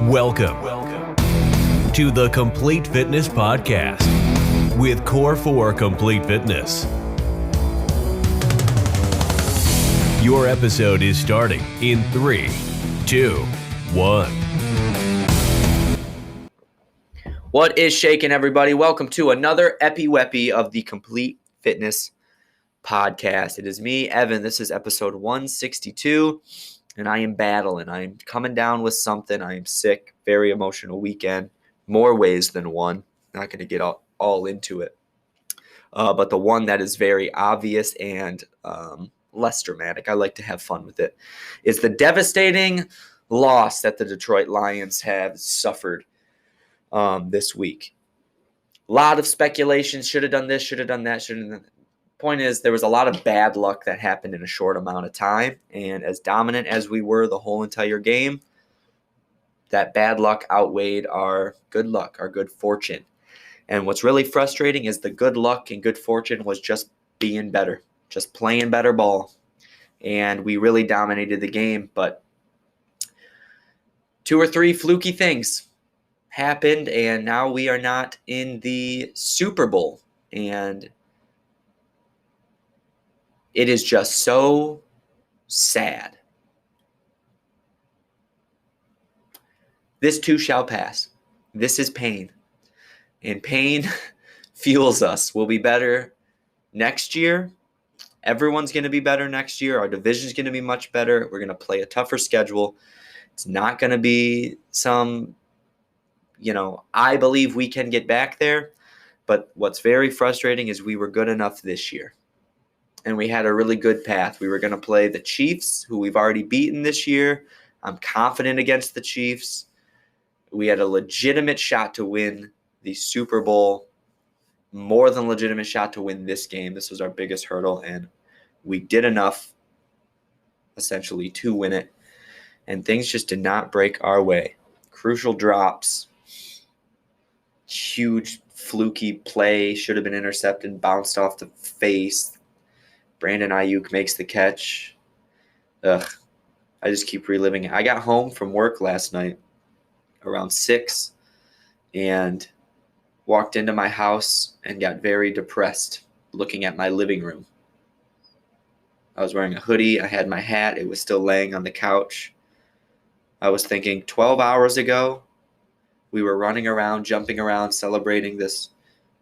Welcome to the Complete Fitness Podcast with Core 4 Complete Fitness. Your episode is starting in 3, 2, 1. What is shaking, everybody? Welcome to another Epi-Wepi of the Complete Fitness Podcast. It is me, Evan. This is episode 162, and I am battling. I am coming down with something. I am sick. Very emotional weekend. More ways than one. Not going to get all into it. But the one that is very obvious and less dramatic, I like to have fun with it, is the devastating loss that the Detroit Lions have suffered this week. A lot of speculation. Should have done this, should have done that, should have done that. Point is, there was a lot of bad luck that happened in a short amount of time. And as dominant as we were the whole entire game, that bad luck outweighed our good luck, our good fortune. And what's really frustrating is the good luck and good fortune was just being better, just playing better ball. And we really dominated the game. But 2 or 3 fluky things happened, and now we are not in the Super Bowl. And it is just so sad. This too shall pass. This is pain. And pain fuels us. We'll be better next year. Everyone's going to be better next year. Our division's going to be much better. We're going to play a tougher schedule. It's not going to be some, I believe we can get back there. But what's very frustrating is we were good enough this year. And we had a really good path. We were going to play the Chiefs, who we've already beaten this year. I'm confident against the Chiefs. We had a legitimate shot to win the Super Bowl, more than legitimate shot to win this game. This was our biggest hurdle, and we did enough, essentially, to win it. And things just did not break our way. Crucial drops, huge fluky play, should have been intercepted, bounced off the face. Brandon Ayuk makes the catch. I just keep reliving it. I got home from work last night around 6 and walked into my house and got very depressed looking at my living room. I was wearing a hoodie. I had my hat. It was still laying on the couch. I was thinking 12 hours ago, we were running around, jumping around, celebrating this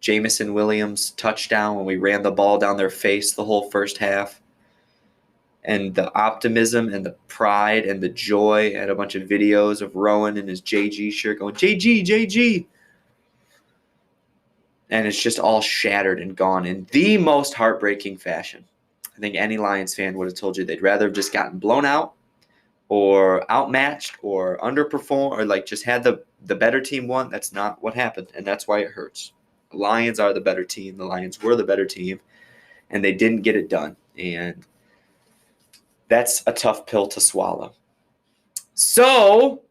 Jameson Williams touchdown when we ran the ball down their face the whole first half. And the optimism and the pride and the joy. I had a bunch of videos of Rowan in his JG shirt going, JG, JG. And it's just all shattered and gone in the most heartbreaking fashion. I think any Lions fan would have told you they'd rather have just gotten blown out or outmatched or underperformed or just had the better team won. That's not what happened, and that's why it hurts. The Lions are the better team. The Lions were the better team, and they didn't get it done. And that's a tough pill to swallow. So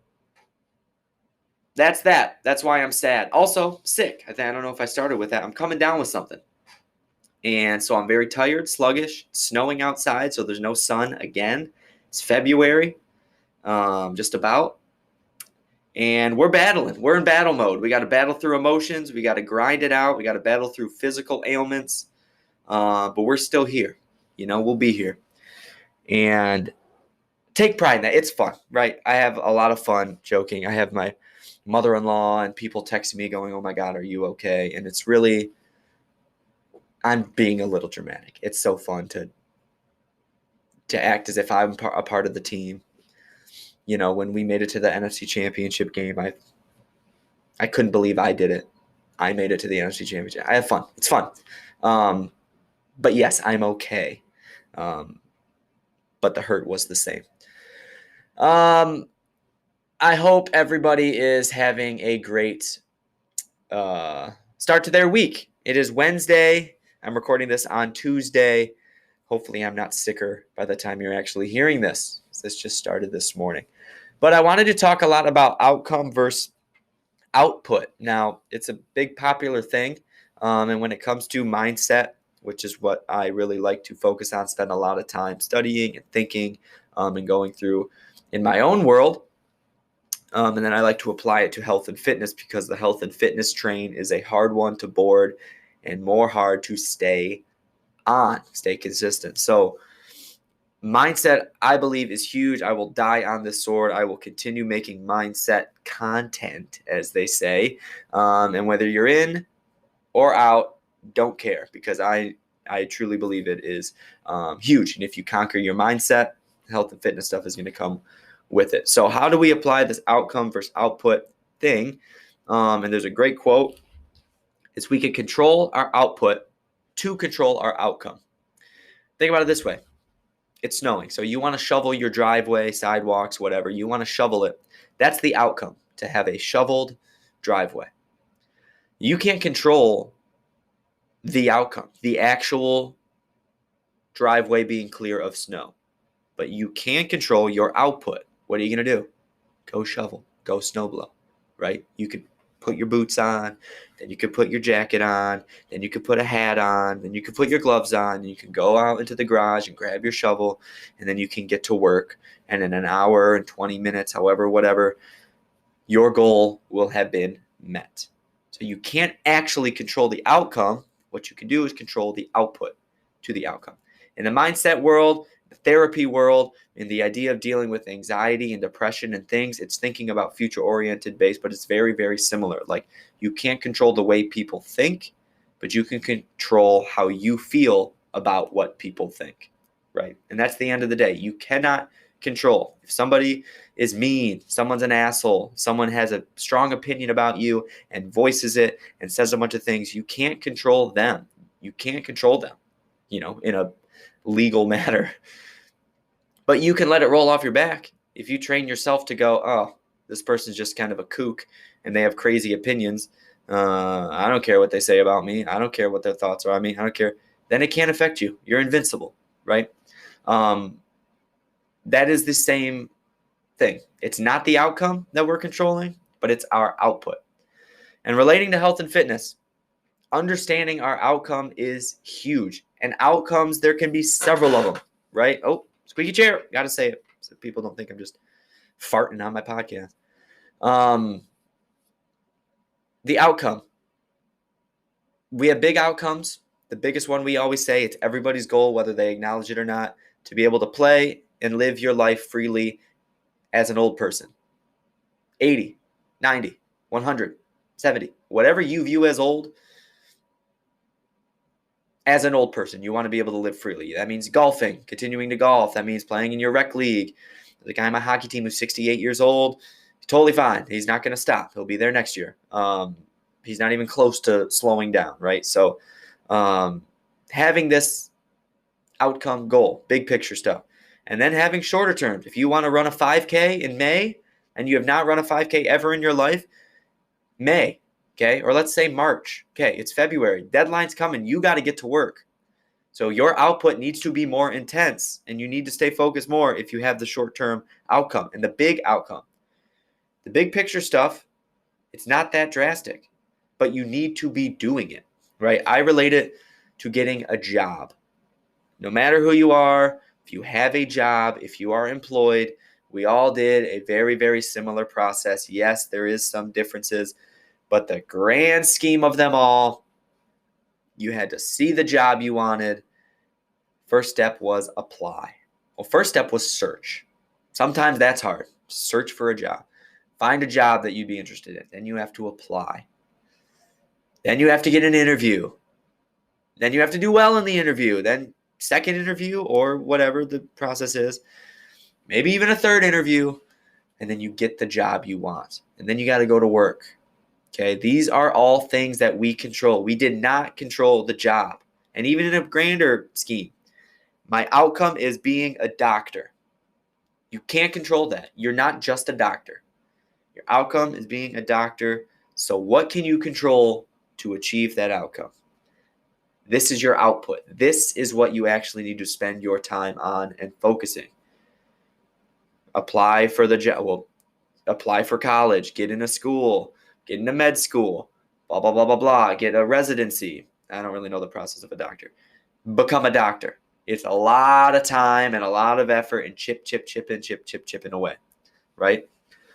that's that. That's why I'm sad. Also, sick. I don't know if I started with that. I'm coming down with something. And so I'm very tired, sluggish, snowing outside, so there's no sun again. It's February, just about. And we're battling. We're in battle mode. We got to battle through emotions. We got to grind it out. We got to battle through physical ailments. But we're still here. We'll be here. And take pride in that. It's fun, right? I have a lot of fun joking. I have my mother-in-law and people texting me going, oh, my God, are you okay? And it's really, I'm being a little dramatic. It's so fun to act as if I'm a part of the team. When we made it to the NFC Championship game, I couldn't believe I did it. I made it to the NFC Championship. I have fun. It's fun. But yes, I'm okay. But the hurt was the same. I hope everybody is having a great start to their week. It is Wednesday. I'm recording this on Tuesday. Hopefully I'm not sicker by the time you're actually hearing this. This just started this morning. But I wanted to talk a lot about outcome versus output. Now, it's a big popular thing. And when it comes to mindset, which is what I really like to focus on, spend a lot of time studying and thinking and going through in my own world, And then I like to apply it to health and fitness because the health and fitness train is a hard one to board and more hard to stay consistent. So mindset, I believe, is huge. I will die on this sword. I will continue making mindset content, as they say. And whether you're in or out, don't care, because I truly believe it is huge. And if you conquer your mindset, health and fitness stuff is going to come with it. So how do we apply this outcome versus output thing? And there's a great quote. It's we can control our output to control our outcome. Think about it this way. It's snowing. So you want to shovel your driveway, sidewalks, whatever. You want to shovel it. That's the outcome, to have a shoveled driveway. You can't control the outcome, the actual driveway being clear of snow. But you can control your output. What are you going to do? Go shovel. Go snowblow, right? You can put your boots on, then you can put your jacket on, then you can put a hat on, then you can put your gloves on, and you can go out into the garage and grab your shovel, and then you can get to work. And in an hour and 20 minutes, however, whatever, your goal will have been met. So you can't actually control the outcome. What you can do is control the output to the outcome. In the mindset world, the therapy world, in the idea of dealing with anxiety and depression and things, it's thinking about future-oriented base, but it's very, very similar. Like, you can't control the way people think, but you can control how you feel about what people think, right? And that's the end of the day. You cannot control. If somebody is mean, someone's an asshole, someone has a strong opinion about you and voices it and says a bunch of things, you can't control them. You can't control them, in a legal matter. But you can let it roll off your back. If you train yourself to go, oh, this person's just kind of a kook and they have crazy opinions. I don't care what they say about me. I don't care what their thoughts are on me. I don't care. Then it can't affect you. You're invincible, right? That is the same thing. It's not the outcome that we're controlling, but it's our output. And relating to health and fitness, understanding our outcome is huge. And outcomes, there can be several of them, right? Oh, squeaky chair. Got to say it so people don't think I'm just farting on my podcast. The outcome. We have big outcomes. The biggest one we always say, it's everybody's goal, whether they acknowledge it or not, to be able to play and live your life freely as an old person. 80, 90, 100, 70, whatever you view as old, as an old person, you want to be able to live freely. That means golfing, continuing to golf. That means playing in your rec league. The guy on my hockey team who's 68 years old, he's totally fine. He's not going to stop. He'll be there next year. He's not even close to slowing down, right? So having this outcome goal, big picture stuff, and then having shorter terms. If you want to run a 5K in May and you have not run a 5K ever in your life, May. Okay, or let's say March. Okay, it's February. Deadline's coming. You got to get to work. So your output needs to be more intense, and you need to stay focused more if you have the short-term outcome and the big outcome. The big picture stuff, it's not that drastic, but you need to be doing it, right? I relate it to getting a job. No matter who you are, if you have a job, if you are employed, we all did a very, very similar process. Yes, there is some differences, but the grand scheme of them all, you had to see the job you wanted. First step was apply. Well, first step was search. Sometimes that's hard. Search for a job. Find a job that you'd be interested in. Then you have to apply. Then you have to get an interview. Then you have to do well in the interview. Then second interview or whatever the process is. Maybe even a third interview. And then you get the job you want. And then you got to go to work. Okay, these are all things that we control. We did not control the job. And even in a grander scheme, my outcome is being a doctor. You can't control that. You're not just a doctor. Your outcome is being a doctor. So what can you control to achieve that outcome? This is your output. This is what you actually need to spend your time on and focusing. Apply for the job. Well, apply for college. Get into school. Get into med school, blah, blah, blah, blah, blah. Get a residency. I don't really know the process of a doctor. Become a doctor. It's a lot of time and a lot of effort and chipping away, right?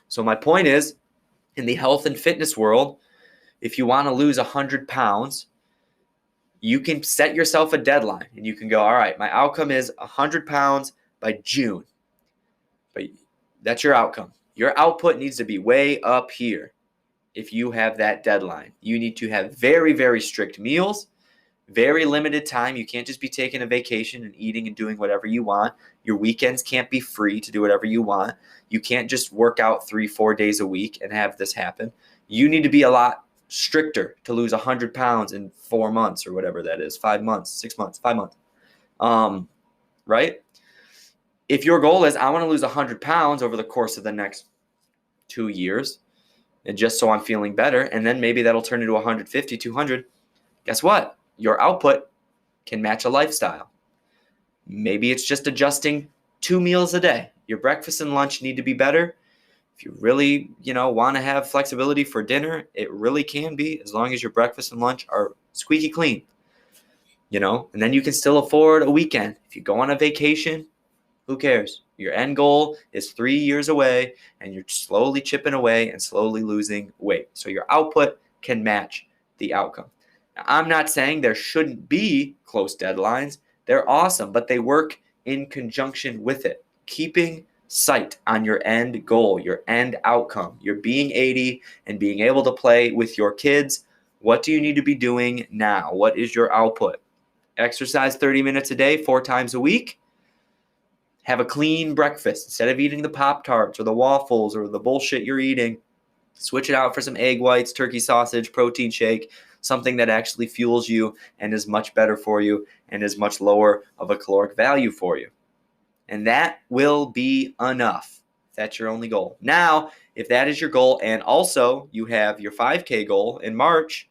So my point is, in the health and fitness world, if you want to lose 100 pounds, you can set yourself a deadline and you can go, all right, my outcome is 100 pounds by June. But that's your outcome. Your output needs to be way up here if you have that deadline. You need to have very, very strict meals, very limited time. You can't just be taking a vacation and eating and doing whatever you want. Your weekends can't be free to do whatever you want. You can't just work out 3-4 days a week and have this happen. You need to be a lot stricter to lose 100 pounds in 4 months or whatever that is, 5 months, 6 months, 5 months. Right? If your goal is, I want to lose 100 pounds over the course of the next 2 years, and just so I'm feeling better, and then maybe that'll turn into 150, 200, guess what? Your output can match a lifestyle. Maybe it's just adjusting 2 meals a day. Your breakfast and lunch need to be better. If you really, want to have flexibility for dinner, it really can be, as long as your breakfast and lunch are squeaky clean. And then you can still afford a weekend. If you go on a vacation, who cares? Your end goal is 3 years away, and you're slowly chipping away and slowly losing weight. So your output can match the outcome. Now, I'm not saying there shouldn't be close deadlines. They're awesome, but they work in conjunction with it. Keeping sight on your end goal, your end outcome. You're being 80 and being able to play with your kids. What do you need to be doing now? What is your output? Exercise 30 minutes a day, 4 times a week. Have a clean breakfast. Instead of eating the Pop-Tarts or the waffles or the bullshit you're eating, switch it out for some egg whites, turkey sausage, protein shake, something that actually fuels you and is much better for you and is much lower of a caloric value for you. And that will be enough. That's your only goal. Now, if that is your goal, and also you have your 5K goal in March,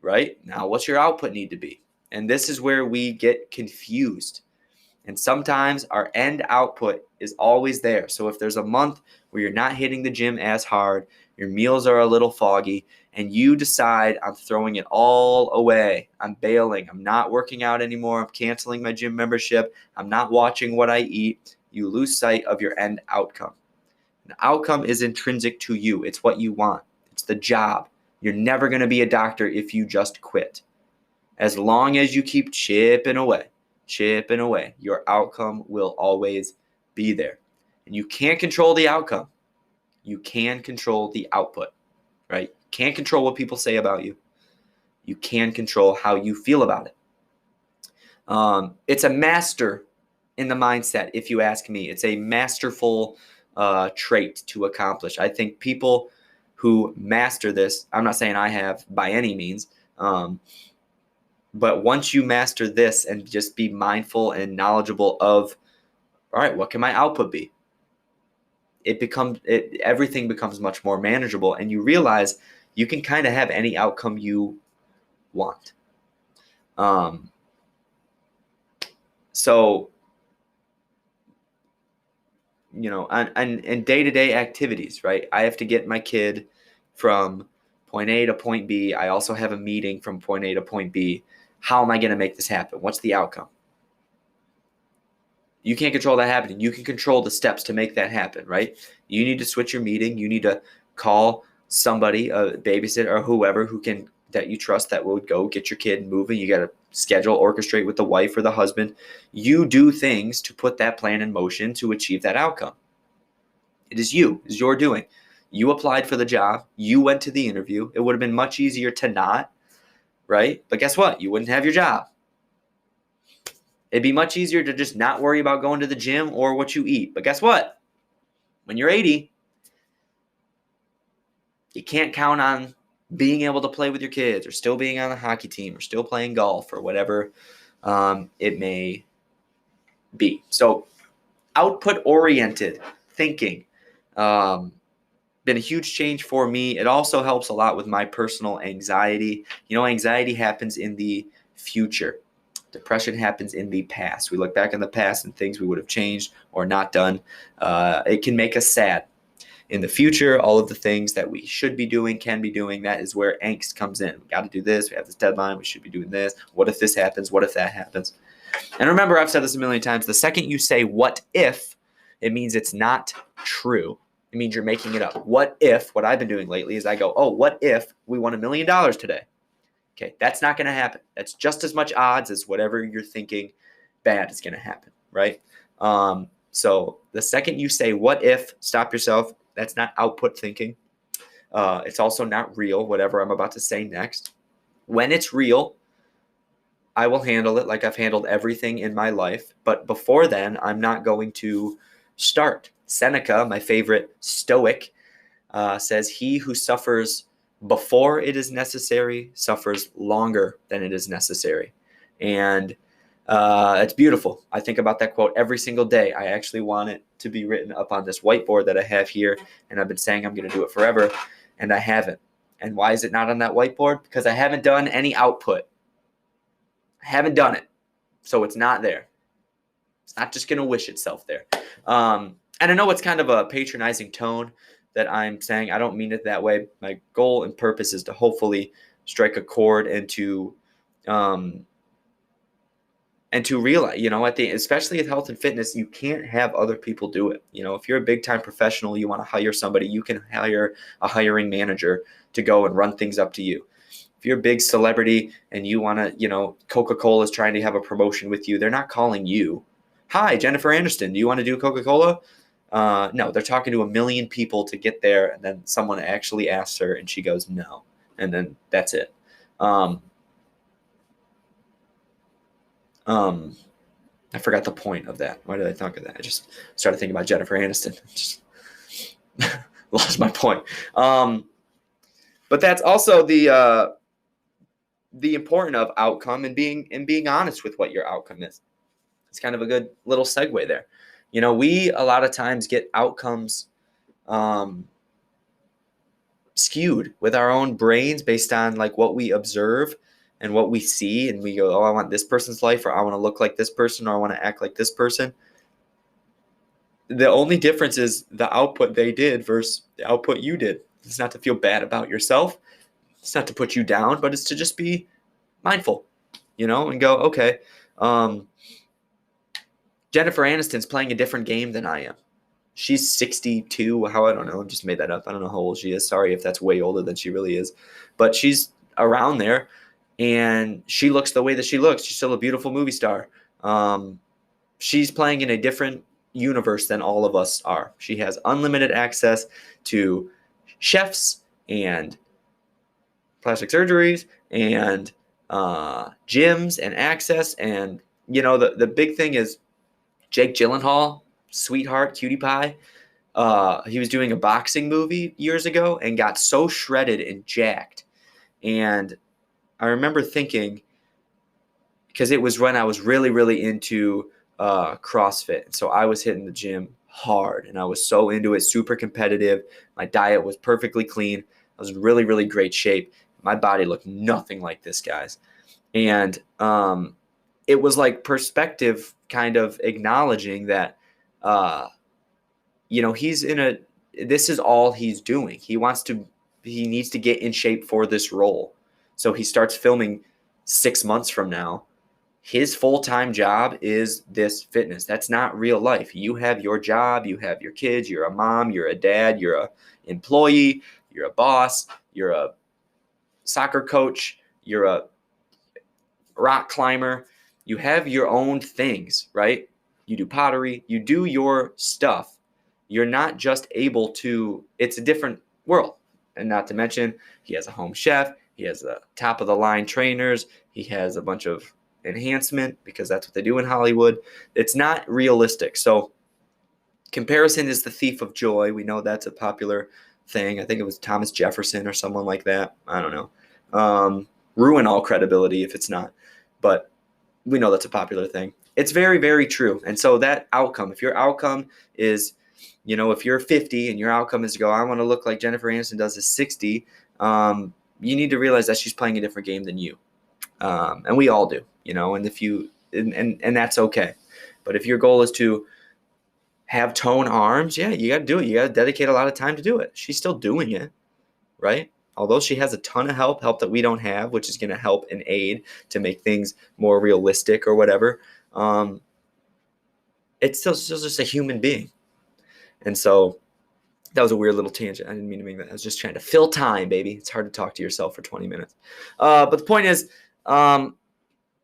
right? Now, what's your output need to be? And this is where we get confused. And sometimes our end output is always there. So if there's a month where you're not hitting the gym as hard, your meals are a little foggy, and you decide, I'm throwing it all away, I'm bailing, I'm not working out anymore, I'm canceling my gym membership, I'm not watching what I eat, you lose sight of your end outcome. The outcome is intrinsic to you. It's what you want. It's the job. You're never going to be a doctor if you just quit. As long as you keep chipping away, your outcome will always be there. And you can't control the outcome. You can control the output, right? You can't control what people say about you. You can control how you feel about it. It's a master in the mindset, if you ask me. It's a masterful trait to accomplish. I think people who master this, I'm not saying I have by any means, but once you master this and just be mindful and knowledgeable of, all right, what can my output be? Everything becomes much more manageable, and you realize you can kind of have any outcome you want. So, on day-to-day activities, right? I have to get my kid from point A to point B. I also have a meeting from point A to point B. How am I going to make this happen? What's the outcome? You can't control that happening. You can control the steps to make that happen, right? You need to switch your meeting. You need to call somebody, a babysitter or whoever that you trust that will go get your kid moving. You got to schedule, orchestrate with the wife or the husband. You do things to put that plan in motion to achieve that outcome. It is you. It's your doing. You applied for the job. You went to the interview. It would have been much easier to not, right? But guess what? You wouldn't have your job. It'd be much easier to just not worry about going to the gym or what you eat. But guess what? When you're 80, you can't count on being able to play with your kids or still being on a hockey team or still playing golf or whatever it may be. So output-oriented thinking been a huge change for me. It also helps a lot with my personal anxiety. Anxiety happens in the future. Depression happens in the past. We look back in the past and things we would have changed or not done. It can make us sad. In the future, all of the things that we should be doing, can be doing, that is where angst comes in. We got to do this. We have this deadline. We should be doing this. What if this happens? What if that happens? And remember, I've said this a million times. The second you say what if, it means it's not true. It means you're making it up. What I've been doing lately is I go, oh, what if we won $1 million today? Okay, that's not going to happen. That's just as much odds as whatever you're thinking bad is going to happen, right? So the second you say, what if, stop yourself. That's not output thinking. It's also not real, whatever I'm about to say next. When it's real, I will handle it like I've handled everything in my life. But before then, I'm not going to start. Seneca, my favorite Stoic, says, he who suffers before it is necessary suffers longer than it is necessary. And it's beautiful. I think about that quote every single day. I actually want it to be written up on this whiteboard that I have here. And I've been saying I'm going to do it forever. And I haven't. And why is it not on that whiteboard? Because I haven't done any output. I haven't done it. So it's not there. It's not just going to wish itself there. And I know it's kind of a patronizing tone that I'm saying. I don't mean it that way. My goal and purpose is to hopefully strike a chord and to realize, especially with health and fitness, you can't have other people do it. If you're a big time professional, you want to hire somebody, you can hire a hiring manager to go and run things up to you. If you're a big celebrity and you want to, Coca-Cola is trying to have a promotion with you, they're not calling you. Hi, Jennifer Aniston, do you want to do Coca-Cola? No, they're talking to 1 million people to get there, and then someone actually asks her, and she goes, no. And then that's it. I forgot the point of that. Why did I think of that? I just started thinking about Jennifer Aniston. Just lost my point. But that's also the important of outcome and being honest with what your outcome is. It's kind of a good little segue there. We a lot of times get outcomes skewed with our own brains based on like what we observe and what we see, and we go, oh, I want this person's life, or I want to look like this person, or I want to act like this person. The only difference is the output they did versus the output you did. It's not to feel bad about yourself. It's not to put you down, but it's to just be mindful, and go, okay, Jennifer Aniston's playing a different game than I am. She's 62. I don't know. I just made that up. I don't know how old she is. Sorry if that's way older than she really is. But she's around there, and she looks the way that she looks. She's still a beautiful movie star. She's playing in a different universe than all of us are. She has unlimited access to chefs and plastic surgeries and gyms and access. And, the big thing is Jake Gyllenhaal, sweetheart, cutie pie. He was doing a boxing movie years ago and got so shredded and jacked. And I remember thinking, because it was when I was really, really into CrossFit. And so I was hitting the gym hard, and I was so into it, super competitive. My diet was perfectly clean. I was in really, really great shape. My body looked nothing like this guy's. And it was like perspective kind of acknowledging that, this is all he's doing. He needs to get in shape for this role. So he starts filming 6 months from now. His full-time job is this fitness. That's not real life. You have your job, you have your kids, you're a mom, you're a dad, you're a employee, you're a boss, you're a soccer coach, you're a rock climber. You have your own things, right? You do pottery, you do your stuff. You're not just able to, it's a different world. And not to mention, he has a home chef, he has the top of the line trainers, he has a bunch of enhancement because that's what they do in Hollywood. It's not realistic. So comparison is the thief of joy. We know that's a popular thing. I think it was Thomas Jefferson or someone like that. I don't know. Ruin all credibility if it's not. But we know that's a popular thing. It's very, very true. And so that outcome, if your outcome is, if you're 50 and your outcome is to go, I want to look like Jennifer Aniston does at 60, you need to realize that she's playing a different game than you. And we all do, and if you, and that's okay. But if your goal is to have toned arms, yeah, you got to do it. You got to dedicate a lot of time to do it. She's still doing it, right? Although she has a ton of help that we don't have, which is going to help and aid to make things more realistic or whatever. It's still just a human being. And so That was a weird little tangent. I didn't mean to make that. I was just trying to fill time, baby. It's hard to talk to yourself for 20 minutes. But the point is,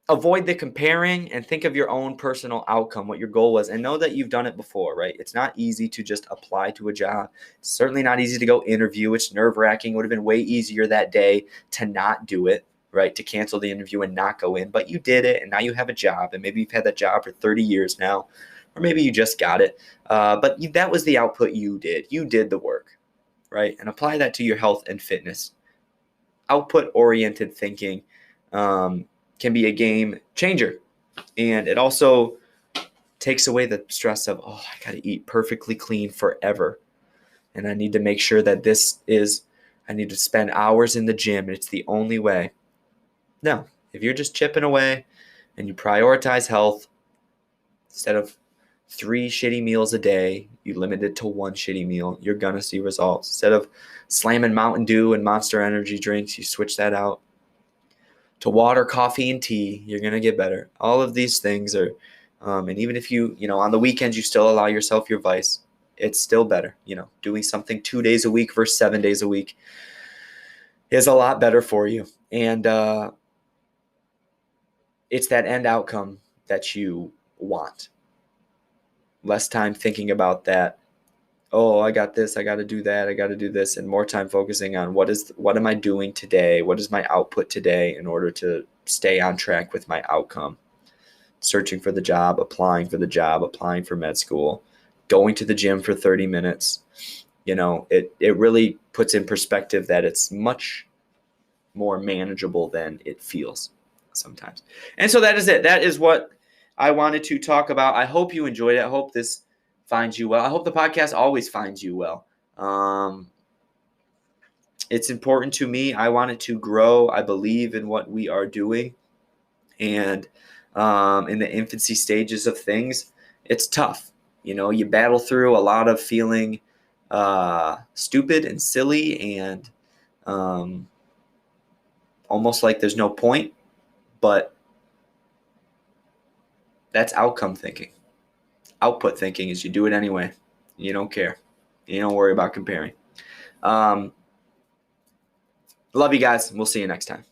avoid the comparing and think of your own personal outcome, what your goal was, and know that you've done it before, right? It's not easy to just apply to a job. It's certainly not easy to go interview. It's nerve-wracking. It would have been way easier that day to not do it, right? To cancel the interview and not go in. But you did it, and now you have a job, and maybe you've had that job for 30 years now, or maybe you just got it. But that was the output you did. You did the work, right? And apply that to your health and fitness. Output-oriented thinking can be a game changer. And it also takes away the stress of, oh, I got to eat perfectly clean forever. And I need to make sure that I need to spend hours in the gym, and it's the only way. No, if you're just chipping away and you prioritize health, instead of 3 shitty meals a day, you limit it to 1 shitty meal, you're going to see results. Instead of slamming Mountain Dew and Monster Energy drinks, you switch that out to water, coffee, and tea, you're going to get better. All of these things are, and even if you on the weekends, you still allow yourself your vice, it's still better. Doing something 2 days a week versus 7 days a week is a lot better for you. And it's that end outcome that you want. Less time thinking about that. Oh, I got this, I got to do that, I got to do this, and more time focusing on what am I doing today? What is my output today in order to stay on track with my outcome? Searching for the job, applying for the job, applying for med school, going to the gym for 30 minutes. It really puts in perspective that it's much more manageable than it feels sometimes. And so that is it. That is what I wanted to talk about. I hope you enjoyed it. I hope this finds you well. I hope the podcast always finds you well. It's important to me. I want it to grow. I believe in what we are doing. And in the infancy stages of things, it's tough. You battle through a lot of feeling stupid and silly and almost like there's no point. But that's outcome thinking. Output thinking is you do it anyway. You don't care. You don't worry about comparing. Love you guys. We'll see you next time.